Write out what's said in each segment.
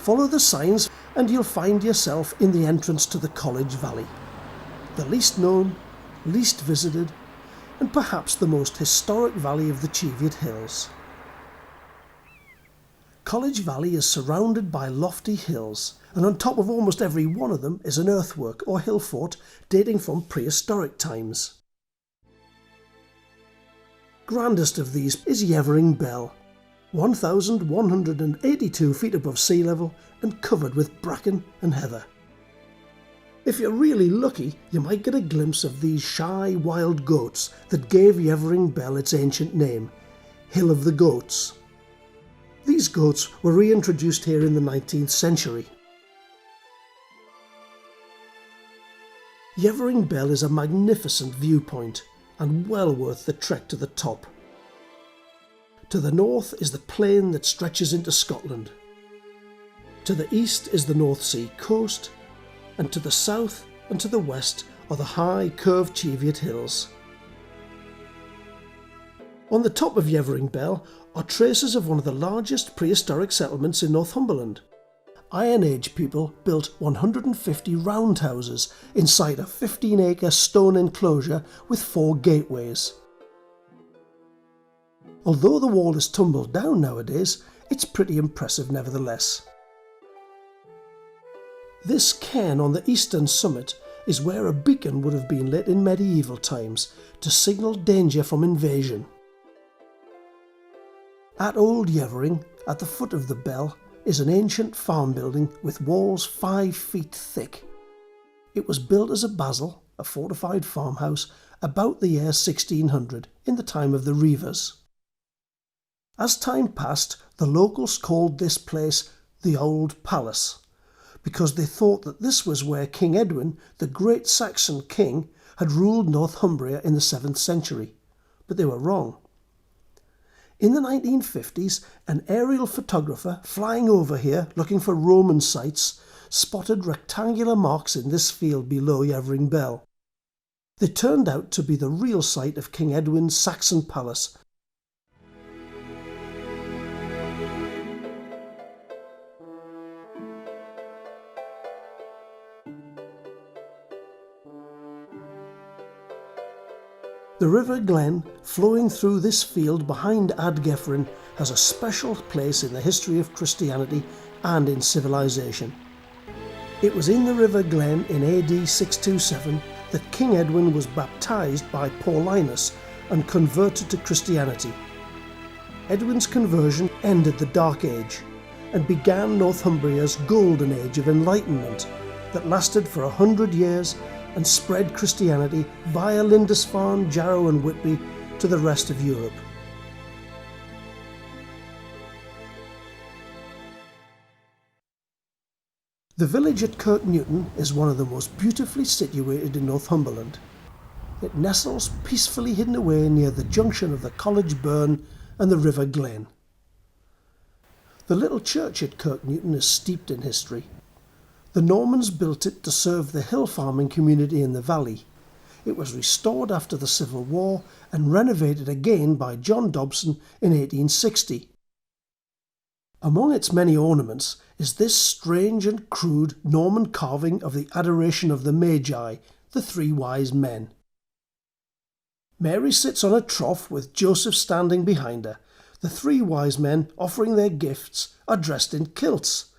Follow the signs and you'll find yourself in the entrance to the College Valley, the least known, least visited, and perhaps the most historic valley of the Cheviot Hills. College Valley is surrounded by lofty hills, and on top of almost every one of them is an earthwork or hill fort dating from prehistoric times. Grandest of these is Yevering Bell, 1,182 feet above sea level and covered with bracken and heather. If you're really lucky, you might get a glimpse of these shy wild goats that gave Yevering Bell its ancient name, Hill of the Goats. These goats were reintroduced here in the 19th century. Yevering Bell is a magnificent viewpoint and well worth the trek to the top. To the north is the plain that stretches into Scotland. To the east is the North Sea coast, and to the south and to the west are the high curved Cheviot Hills. On the top of Yevering Bell are traces of one of the largest prehistoric settlements in Northumberland. Iron Age people built 150 roundhouses inside a 15-acre stone enclosure with 4 gateways. Although the wall is tumbled down nowadays, it's pretty impressive nevertheless. This cairn on the eastern summit is where a beacon would have been lit in medieval times to signal danger from invasion. At Old Yevering, at the foot of the bell, is an ancient farm building with walls 5 feet thick. It was built as a basil, a fortified farmhouse, about the year 1600, in the time of the Reivers. As time passed, the locals called this place the Old Palace, because they thought that this was where King Edwin, the great Saxon king, had ruled Northumbria in the 7th century. But they were wrong. In the 1950s, an aerial photographer flying over here looking for Roman sites spotted rectangular marks in this field below Yevering Bell. They turned out to be the real site of King Edwin's Saxon palace. The River Glen, flowing through this field behind Ardgefren, has a special place in the history of Christianity and in civilization. It was in the River Glen in AD 627 that King Edwin was baptized by Paulinus and converted to Christianity. Edwin's conversion ended the Dark Age and began Northumbria's golden age of enlightenment that lasted for 100 years and spread Christianity via Lindisfarne, Jarrow and Whitby to the rest of Europe. The village at Kirknewton is one of the most beautifully situated in Northumberland. It nestles peacefully hidden away near the junction of the College Burn and the River Glen. The little church at Kirknewton is steeped in history. The Normans built it to serve the hill farming community in the valley. It was restored after the Civil War and renovated again by John Dobson in 1860. Among its many ornaments is this strange and crude Norman carving of the Adoration of the Magi, the 3 wise men. Mary sits on a trough with Joseph standing behind her. The 3 wise men offering their gifts are dressed in kilts.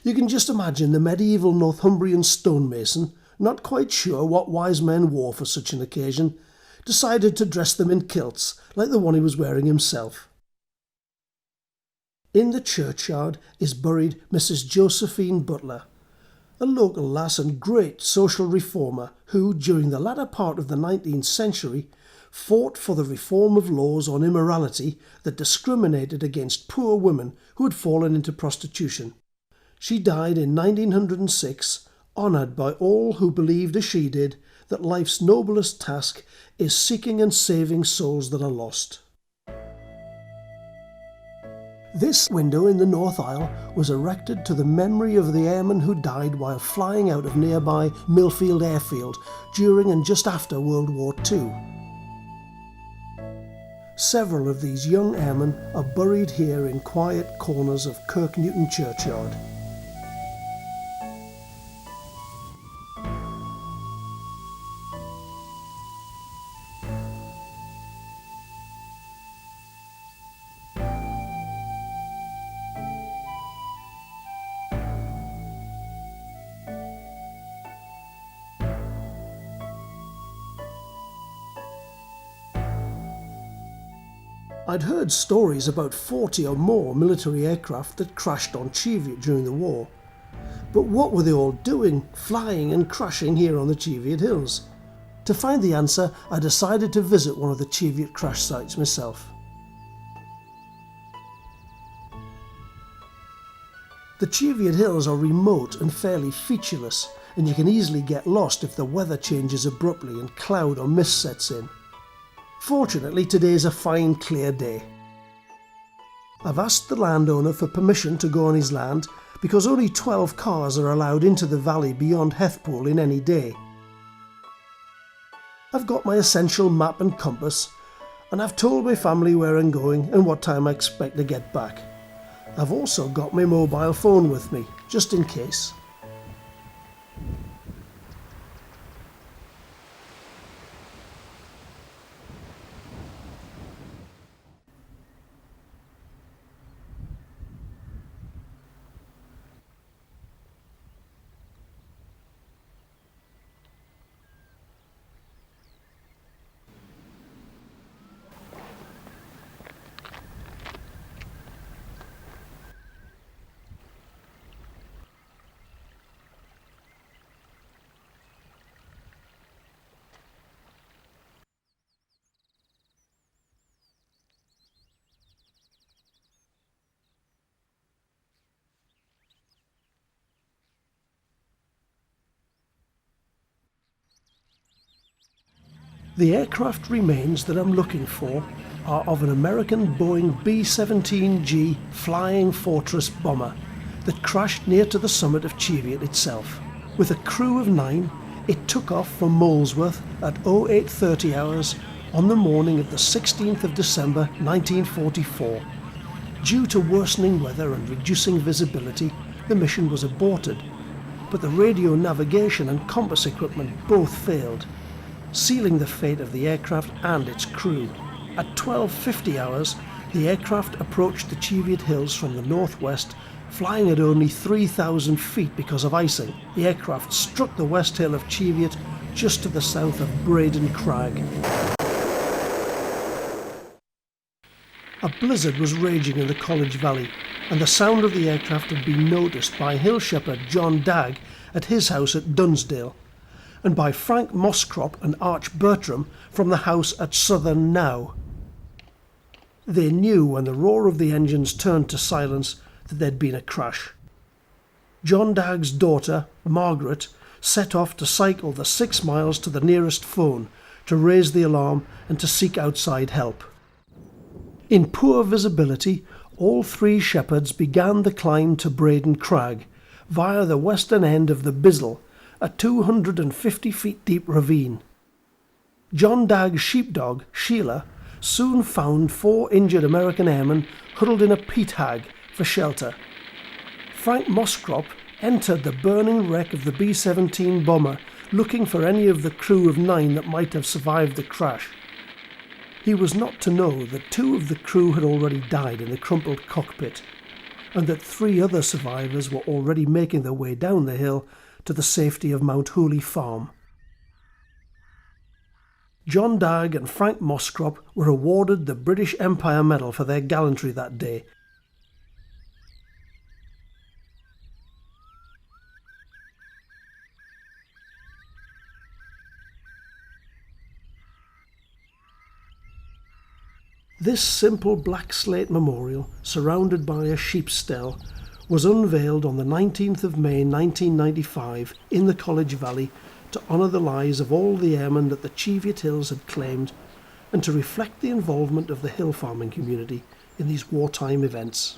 You can just imagine the medieval Northumbrian stonemason, not quite sure what wise men wore for such an occasion, decided to dress them in kilts like the one he was wearing himself. In the churchyard is buried Mrs. Josephine Butler, a local lass and great social reformer who, during the latter part of the 19th century, fought for the reform of laws on immorality that discriminated against poor women who had fallen into prostitution. She died in 1906, honoured by all who believed as she did that life's noblest task is seeking and saving souls that are lost. This window in the north aisle was erected to the memory of the airmen who died while flying out of nearby Millfield Airfield during and just after World War II. Several of these young airmen are buried here in quiet corners of Kirknewton churchyard. I'd heard stories about 40 or more military aircraft that crashed on Cheviot during the war. But what were they all doing, flying and crashing here on the Cheviot Hills? To find the answer, I decided to visit one of the Cheviot crash sites myself. The Cheviot Hills are remote and fairly featureless, and you can easily get lost if the weather changes abruptly and cloud or mist sets in. Fortunately, today is a fine, clear day. I've asked the landowner for permission to go on his land because only 12 cars are allowed into the valley beyond Hethpool in any day. I've got my essential map and compass, and I've told my family where I'm going and what time I expect to get back. I've also got my mobile phone with me, just in case. The aircraft remains that I'm looking for are of an American Boeing B-17G Flying Fortress bomber that crashed near to the summit of Cheviot itself. With a crew of 9, it took off from Molesworth at 0830 hours on the morning of the 16th of December 1944. Due to worsening weather and reducing visibility, the mission was aborted, but the radio navigation and compass equipment both failed, sealing the fate of the aircraft and its crew. At 12:50 hours, the aircraft approached the Cheviot Hills from the northwest, flying at only 3,000 feet because of icing. The aircraft struck the west hill of Cheviot just to the south of Braden Crag. A blizzard was raging in the College Valley, and the sound of the aircraft had been noticed by hill shepherd John Dagg at his house at Dunsdale, and by Frank Mosscrop and Arch Bertram from the house at Southern Now. They knew when the roar of the engines turned to silence that there'd been a crash. John Dagg's daughter, Margaret, set off to cycle the 6 miles to the nearest phone to raise the alarm and to seek outside help. In poor visibility, all 3 shepherds began the climb to Braden Crag via the western end of the Bizzle, a 250 feet deep ravine. John Dagg's sheepdog, Sheila, soon found 4 injured American airmen huddled in a peat hag for shelter. Frank Mosscrop entered the burning wreck of the B-17 bomber looking for any of the crew of 9 that might have survived the crash. He was not to know that 2 of the crew had already died in the crumpled cockpit, and that 3 other survivors were already making their way down the hill to the safety of Mount Hooley Farm. John Dagg and Frank Mosscrop were awarded the British Empire Medal for their gallantry that day. This simple black slate memorial, surrounded by a sheep stell, was unveiled on the 19th of May 1995 in the College Valley to honour the lives of all the airmen that the Cheviot Hills had claimed and to reflect the involvement of the hill farming community in these wartime events.